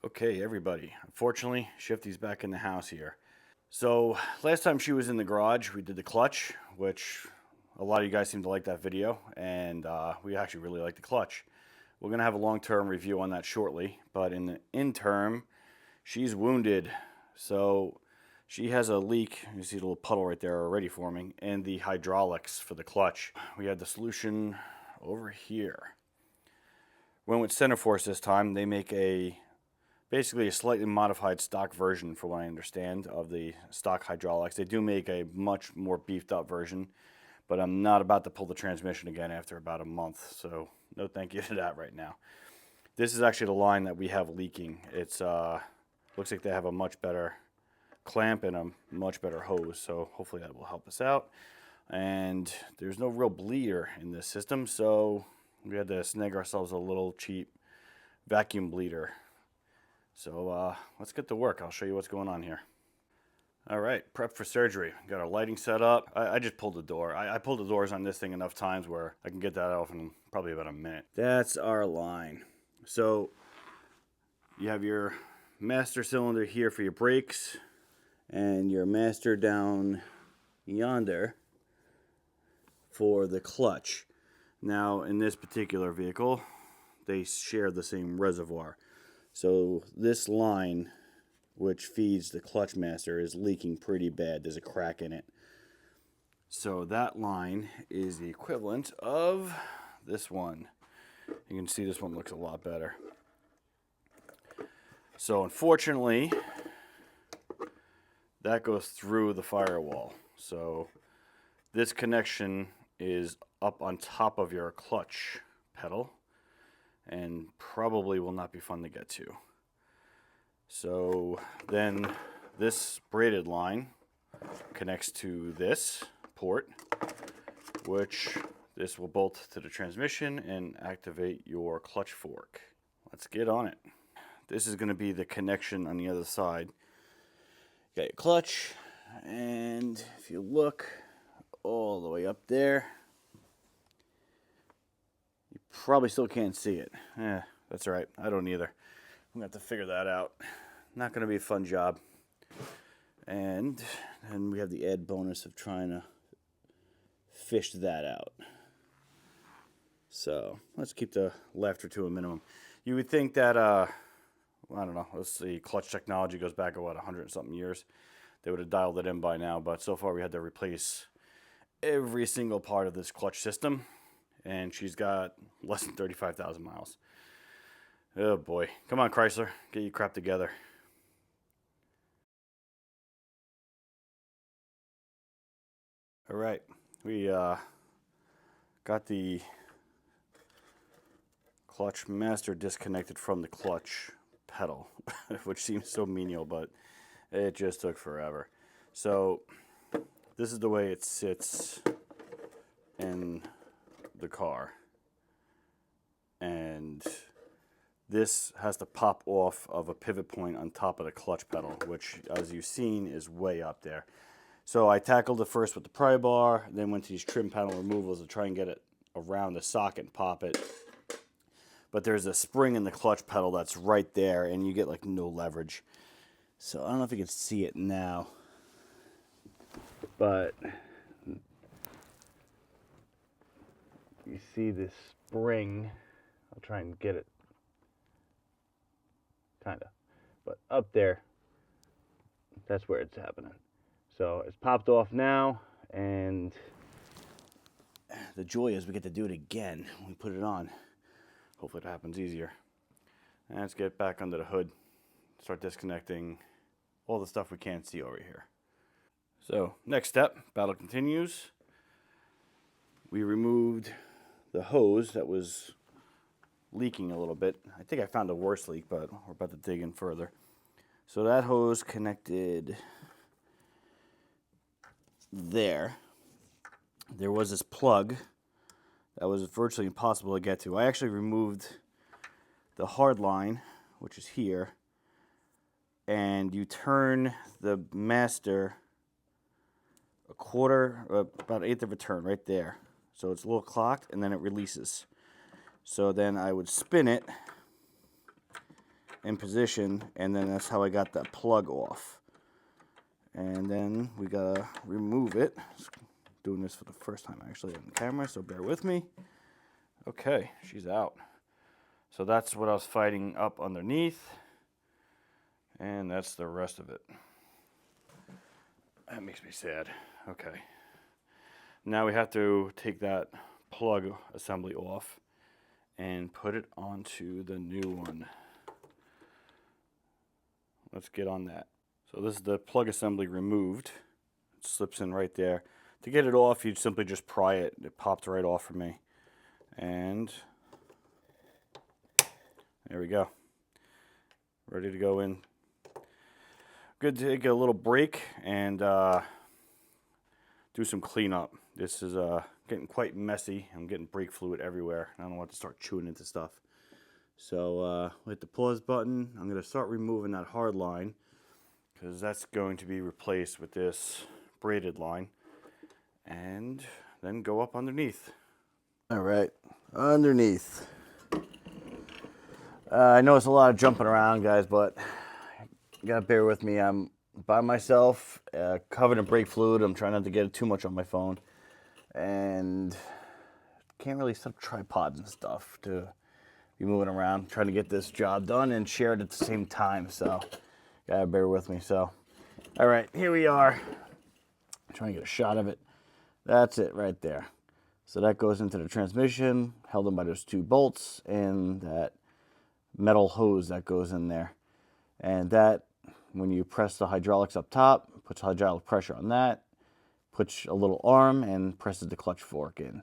Okay, everybody. Unfortunately, Shifty's back in the house here. So, last time she was in the garage, we did the clutch, which a lot of you guys seem to like that video, and we actually really like the clutch. We're going to have a long-term review on that shortly, but in the interim, she's wounded. So, she has a leak. You see the little puddle right there already forming, and the hydraulics for the clutch. We had the solution over here. Went with Centerforce this time. They make basically a slightly modified stock version, for what I understand, of the stock hydraulics. They do make a much more beefed up version, but I'm not about to pull the transmission again after about a month, so no thank you to that right now. This is actually the line that we have leaking. It's looks like they have a much better clamp and a much better hose, so hopefully that will help us out. And there's no real bleeder in this system, so we had to snag ourselves a little cheap vacuum bleeder. So let's get to work. I'll show you what's going on here. All right, prep for surgery. Got our lighting set up. I just pulled the door. I pulled the doors on this thing enough times where I can get that off in probably about a minute. That's our line. So you have your master cylinder here for your brakes and your master down yonder for the clutch. Now in this particular vehicle, they share the same reservoir. So this line, which feeds the clutch master, is leaking pretty bad. There's a crack in it. So that line is the equivalent of this one. You can see this one looks a lot better. So unfortunately, that goes through the firewall. So this connection is up on top of your clutch pedal, and probably will not be fun to get to. So then this braided line connects to this port, which this will bolt to the transmission and activate your clutch fork. Let's get on it. This is going to be the connection on the other side. You got your clutch, and if you look all the way up there, you probably still can't see it. That's all right. I don't either. I'm going to have to figure that out. Not going to be a fun job. And then we have the add bonus of trying to fish that out. So let's keep the laughter to a minimum. You would think that, I don't know, let's see, clutch technology goes back, 100 and something years. They would have dialed it in by now, but so far we had to replace every single part of this clutch system, and she's got less than 35,000 miles. Oh boy. Come on, Chrysler. Get your crap together. All right. We got the clutch master disconnected from the clutch pedal, which seems so menial, but it just took forever. So this is the way it sits in the car. And this has to pop off of a pivot point on top of the clutch pedal, which, as you've seen, is way up there. So I tackled it first with the pry bar, then went to these trim panel removals to try and get it around the socket and pop it. But there's a spring in the clutch pedal that's right there, and you get like no leverage. So I don't know if you can see it now, but you see this spring. I'll try and get it. Kinda. But up there, that's where it's happening. So it's popped off now, and the joy is we get to do it again when we put it on. Hopefully it happens easier. And let's get back under the hood, start disconnecting all the stuff we can't see over here. So next step, battle continues. We removed the hose that was leaking a little bit. I think I found a worse leak, but we're about to dig in further. So that hose connected there. There was this plug that was virtually impossible to get to. I actually removed the hard line, which is here, and you turn the master a quarter, about an eighth of a turn right there. So it's a little clocked, and then it releases. So then I would spin it in position, and then that's how I got that plug off. And then we gotta remove it. Doing this for the first time actually on the camera, so bear with me. Okay, she's out. So that's what I was fighting up underneath, and that's the rest of it. That makes me sad. Okay. Now we have to take that plug assembly off and put it onto the new one. Let's get on that. So this is the plug assembly removed. It slips in right there. To get it off, you'd simply just pry it. It popped right off for me. And there we go. Ready to go in. Good to take a little break and do some cleanup. This is getting quite messy. I'm getting brake fluid everywhere. I don't want to start chewing into stuff. So hit the pause button. I'm going to start removing that hard line because that's going to be replaced with this braided line. And then go up underneath. All right, underneath. I know it's a lot of jumping around, guys, but you gotta bear with me. I'm by myself, covered in brake fluid. I'm trying not to get too much on my phone, and can't really set up tripods and stuff to be moving around, trying to get this job done and share it at the same time. So, gotta bear with me. So, all right, here we are. I'm trying to get a shot of it. That's it right there. So that goes into the transmission, held in by those two bolts, and that metal hose that goes in there. And that, when you press the hydraulics up top, puts hydraulic pressure on that, puts a little arm, and presses the clutch fork in.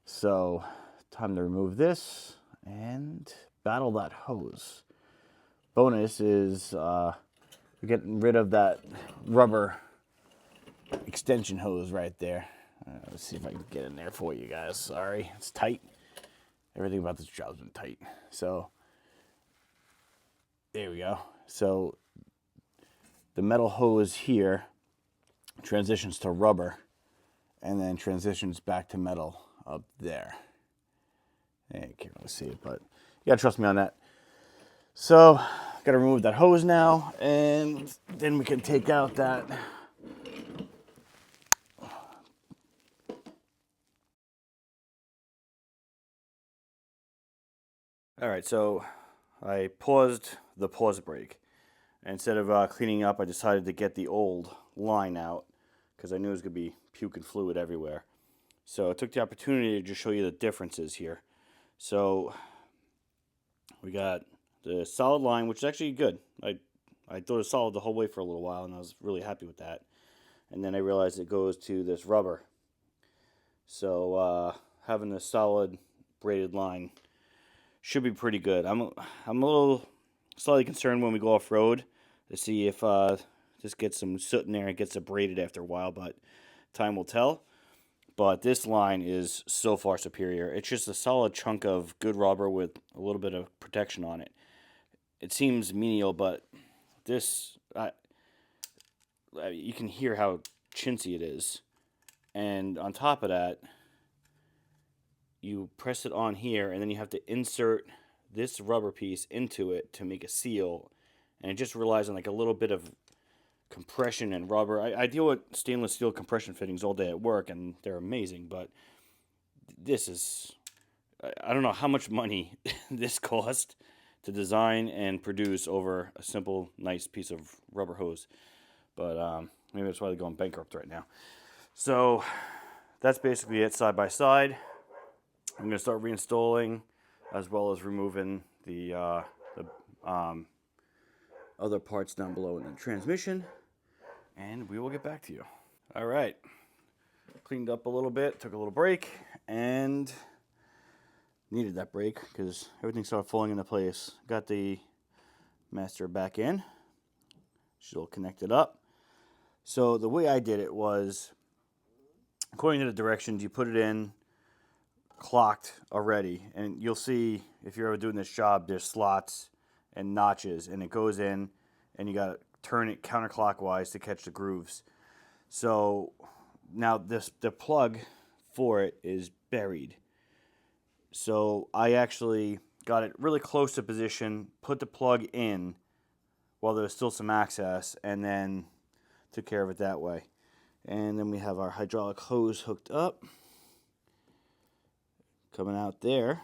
So, time to remove this and battle that hose. Bonus is we're getting rid of that rubber extension hose right there. Let's see if I can get in there for you guys. Sorry, it's tight. Everything about this job's been tight. So, there we go. So, the metal hose here transitions to rubber and then transitions back to metal up there. You can't really see it, but you gotta trust me on that. So, gotta remove that hose now, and then we can take out that All right, so I paused the pause brake. Instead of cleaning up, I decided to get the old line out because I knew it was going to be puking fluid everywhere. So I took the opportunity to just show you the differences here. So we got the solid line, which is actually good. I thought it was solid the whole way for a little while, and I was really happy with that. And then I realized it goes to this rubber. So having the solid braided line should be pretty good. I'm a little slightly concerned when we go off road to see if this gets some soot in there and gets abraded after a while, but time will tell. But this line is so far superior. It's just a solid chunk of good rubber with a little bit of protection on it. It seems menial, but this, you can hear how chintzy it is. And on top of that, you press it on here, and then you have to insert this rubber piece into it to make a seal. And it just relies on like a little bit of compression and rubber. I deal with stainless steel compression fittings all day at work, and they're amazing, but this is, I don't know how much money this cost to design and produce over a simple, nice piece of rubber hose. But maybe that's why they're going bankrupt right now. So that's basically it side by side. I'm going to start reinstalling as well as removing the other parts down below in the transmission, and we will get back to you. All right, cleaned up a little bit, took a little break, and needed that break because everything started falling into place. Got the master back in. She's all connected up. So the way I did it was, according to the directions, you put it in clocked already, and you'll see if you're ever doing this job, there's slots and notches, and it goes in, and you got to turn it counterclockwise to catch the grooves. So now the plug for it is buried. So I actually got it really close to position, put the plug in while there was still some access, and then took care of it that way. And then we have our hydraulic hose hooked up, coming out there,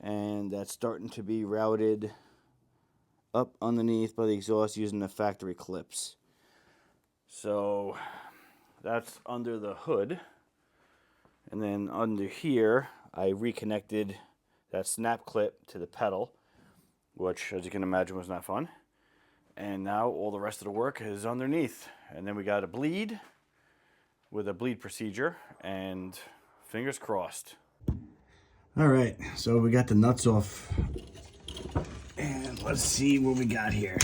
and that's starting to be routed up underneath by the exhaust using the factory clips. So that's under the hood, and then under here I reconnected that snap clip to the pedal, which, as you can imagine, was not fun. And now all the rest of the work is underneath. And then we got a bleed with a bleed procedure, and fingers crossed. All right, so we got the nuts off, and let's see what we got here.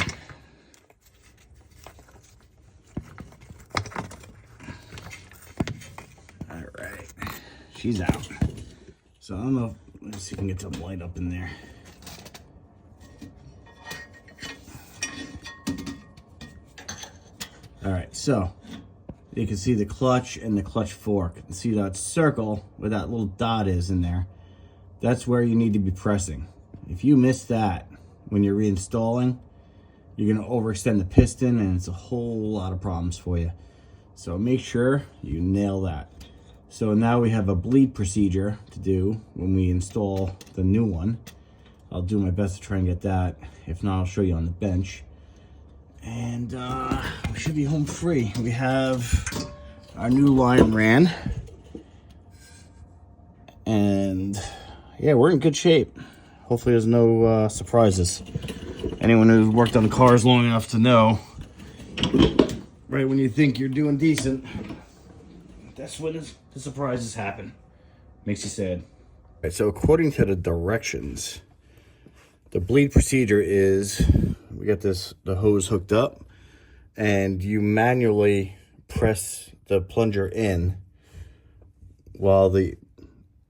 All right, she's out. So I don't know, let's see if we can get some light up in there. All right, so you can see the clutch and the clutch fork. You see that circle where that little dot is in there? That's where you need to be pressing. If you miss that when you're reinstalling, you're gonna overextend the piston, and it's a whole lot of problems for you. So make sure you nail that. So now we have a bleed procedure to do when we install the new one. I'll do my best to try and get that. If not, I'll show you on the bench. And we should be home free. We have our new line ran. And yeah, we're in good shape. Hopefully there's no surprises. Anyone who's worked on cars long enough to know, right when you think you're doing decent, that's when the surprises happen. Makes you sad. All right, so according to the directions, the bleed procedure is, we got the hose hooked up, and you manually press the plunger in while the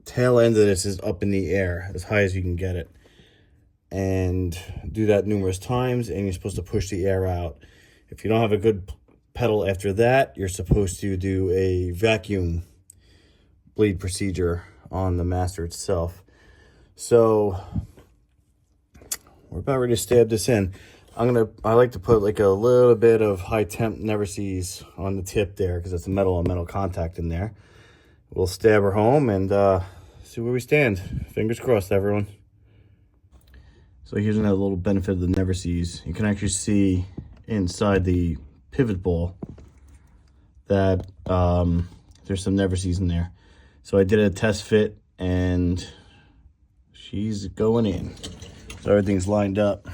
tail end of this is up in the air as high as you can get it. And do that numerous times, and you're supposed to push the air out. If you don't have a good pedal after that, you're supposed to do a vacuum bleed procedure on the master itself. So we're about ready to stab this in. I like to put like a little bit of high temp never sees on the tip there, because it's a metal on metal contact in there. We'll stab her home and see where we stand. Fingers crossed, everyone. So here's another little benefit of the never sees. You can actually see inside the pivot ball that there's some never sees in there. So I did a test fit, and she's going in. So everything's lined up.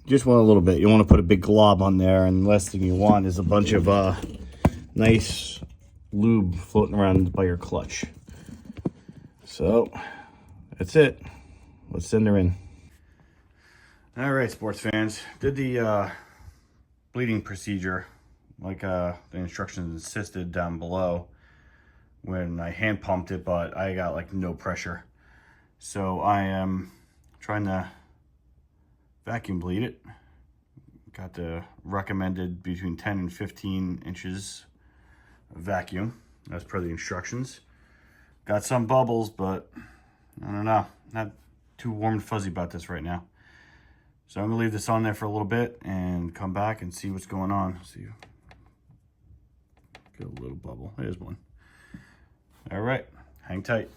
Just want a little bit. You want to put a big glob on there, and the last thing you want is a bunch of nice lube floating around by your clutch. So that's it. Let's send her in. All right, sports fans. Did the bleeding procedure like the instructions insisted down below when I hand pumped it, but I got like no pressure. So I am trying to vacuum bleed it. Got the recommended between 10 and 15 inches of vacuum as per the instructions. Got some bubbles, but I don't know, not too warm and fuzzy about this right now. So I'm gonna leave this on there for a little bit and come back and see what's going on. See, get a little bubble. There's one. All right, hang tight.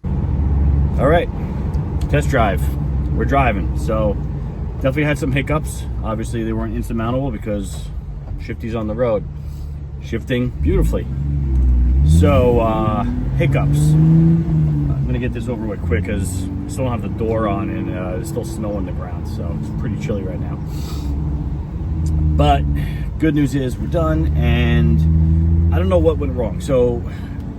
All right, test drive. We're driving, so definitely had some hiccups. Obviously they weren't insurmountable because Shifty's on the road, shifting beautifully. So hiccups. I'm gonna get this over with quick because I still don't have the door on, and there's still snow on the ground, so it's pretty chilly right now. But good news is we're done, and I don't know what went wrong. So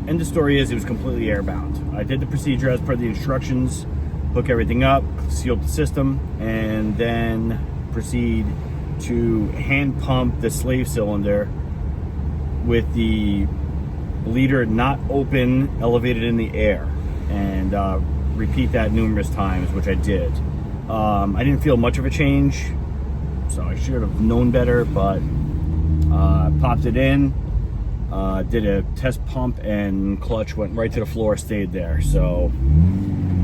end of story is it was completely airbound. I did the procedure as per the instructions, hook everything up, seal up the system, and then proceed to hand pump the slave cylinder with the bleeder not open, elevated in the air, and repeat that numerous times, which I did. I didn't feel much of a change, so I should have known better, but popped it in, Did a test pump and clutch went right to the floor, stayed there. So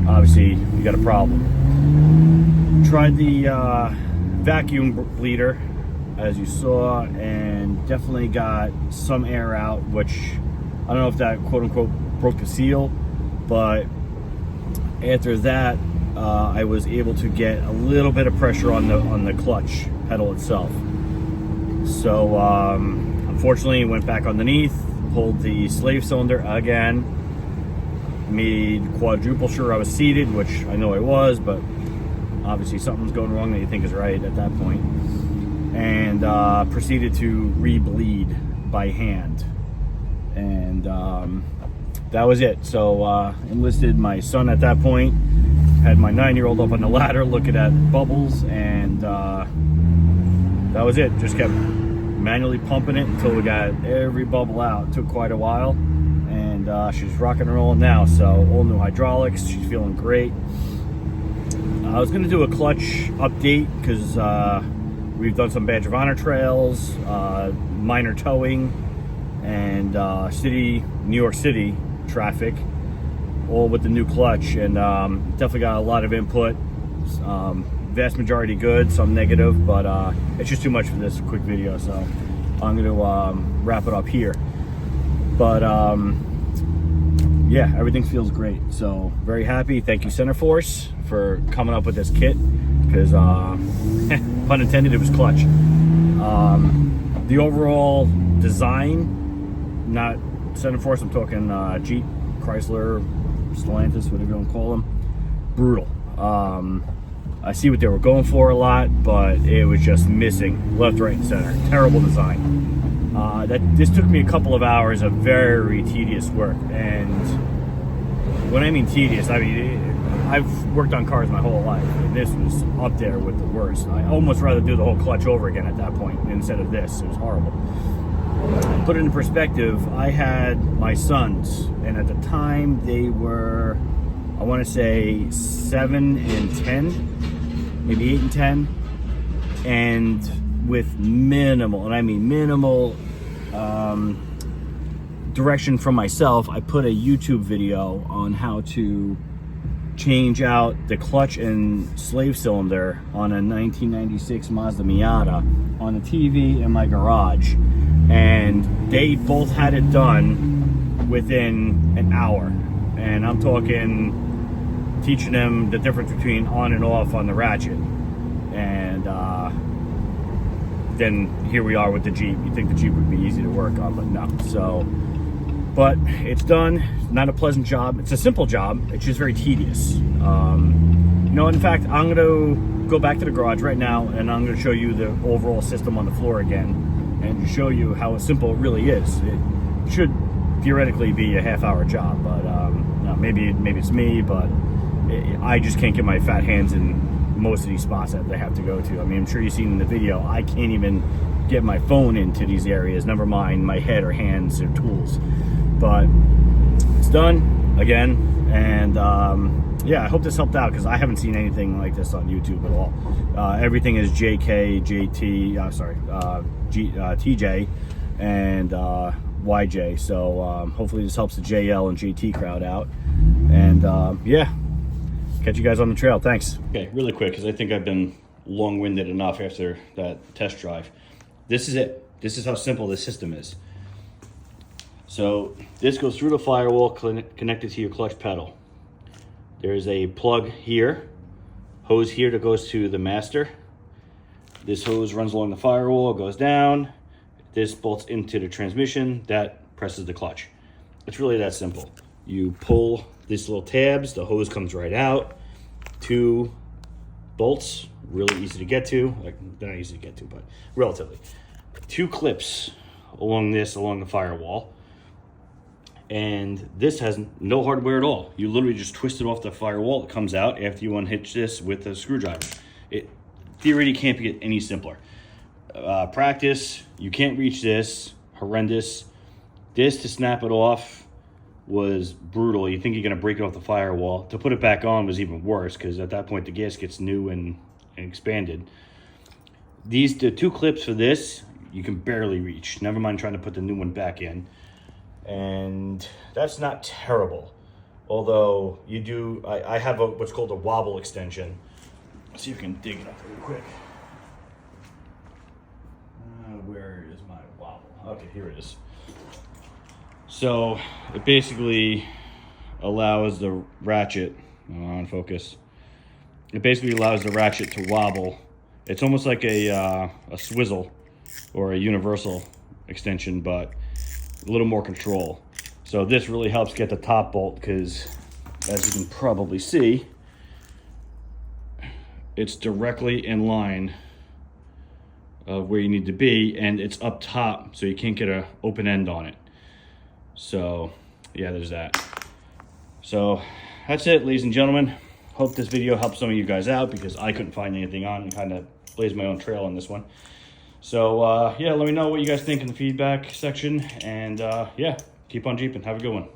obviously you got a problem. Tried the vacuum bleeder, as you saw, and definitely got some air out, which I don't know if that quote unquote broke the seal, but after that I was able to get a little bit of pressure on the clutch pedal itself. So unfortunately went back underneath, pulled the slave cylinder again, made quadruple sure I was seated, which I know I was, but obviously something's going wrong that you think is right at that point, and proceeded to re-bleed by hand, and that was it. So enlisted my son at that point, had my 9-year-old up on the ladder looking at bubbles, and that was it. Just kept manually pumping it until we got every bubble out. It took quite a while, and she's rocking and rolling now. So all new hydraulics, she's feeling great. I was going to do a clutch update because we've done some Badge of Honor trails, minor towing, and New York City traffic, all with the new clutch, and definitely got a lot of input. Vast majority good, some negative, but it's just too much for this quick video, so I'm going to wrap it up here. But yeah, everything feels great, so very happy. Thank you, Centerforce, for coming up with this kit, because pun intended, it was clutch. The overall design, not Centerforce, I'm talking Jeep, Chrysler, Stellantis, whatever you want to call them, brutal. I see what they were going for a lot, but it was just missing left, right, and center. Terrible design. This took me a couple of hours of very tedious work, and when I mean tedious, I mean I've worked on cars my whole life, and this was up there with the worst. I almost rather do the whole clutch over again at that point instead of this. It was horrible. Put it in perspective, I had my sons, and at the time they were, I want to say 7 and 10, maybe 8 and 10, and with minimal, and I mean minimal direction from myself, I put a YouTube video on how to change out the clutch and slave cylinder on a 1996 Mazda Miata on a TV in my garage, and they both had it done within an hour. And I'm talking teaching them the difference between on and off on the ratchet, and then here we are with the Jeep. You think the Jeep would be easy to work on, but no. So, but it's done. Not a pleasant job. It's a simple job. It's just very tedious. You know, in fact, I'm going to go back to the garage right now, and I'm going to show you the overall system on the floor again, and show you how simple it really is. It should theoretically be a half-hour job, but no, maybe it's me, but I just can't get my fat hands in most of these spots that they have to go to. I mean, I'm sure you've seen in the video, I can't even get my phone into these areas, never mind my head or hands or tools. But it's done again, and yeah, I hope this helped out, because I haven't seen anything like this on YouTube at all. Everything is JK, JT, TJ, and YJ. So hopefully this helps the JL and JT crowd out. And yeah, catch you guys on the trail. Thanks. Okay, really quick, because I think I've been long-winded enough after that test drive. This is it. This is how simple this system is. So this goes through the firewall, connected to your clutch pedal. There's a plug here, hose here that goes to the master. This hose runs along the firewall, goes down. This bolts into the transmission, that presses the clutch. It's really that simple. You pull these little tabs, the hose comes right out. 2 bolts, really easy to get to. Like, they're not easy to get to, but relatively. 2 clips along the firewall. And this has no hardware at all. You literally just twist it off the firewall. It comes out after you unhitch this with a screwdriver. It theoretically can't get any simpler. Practice, you can't reach this, horrendous. This, to snap it off, was brutal. You think you're gonna break it off the firewall. To put it back on was even worse, because at that point the gasket's new and expanded. The 2 clips for this, you can barely reach. Never mind trying to put the new one back in. And that's not terrible. Although you do, I have what's called a wobble extension. Let's see if we can dig it up real quick. Where is my wobble? Okay, here it is. So it basically allows the ratchet, on focus. It basically allows the ratchet to wobble. It's almost like a swizzle or a universal extension, but a little more control. So this really helps get the top bolt because, as you can probably see, it's directly in line of where you need to be, and it's up top, so you can't get an open end on it. So yeah, there's that. So that's it, ladies and gentlemen. Hope this video helped some of you guys out because I couldn't find anything on and kind of blazed my own trail on this one. So yeah, let me know what you guys think in the feedback section, and yeah, keep on Jeeping. Have a good one.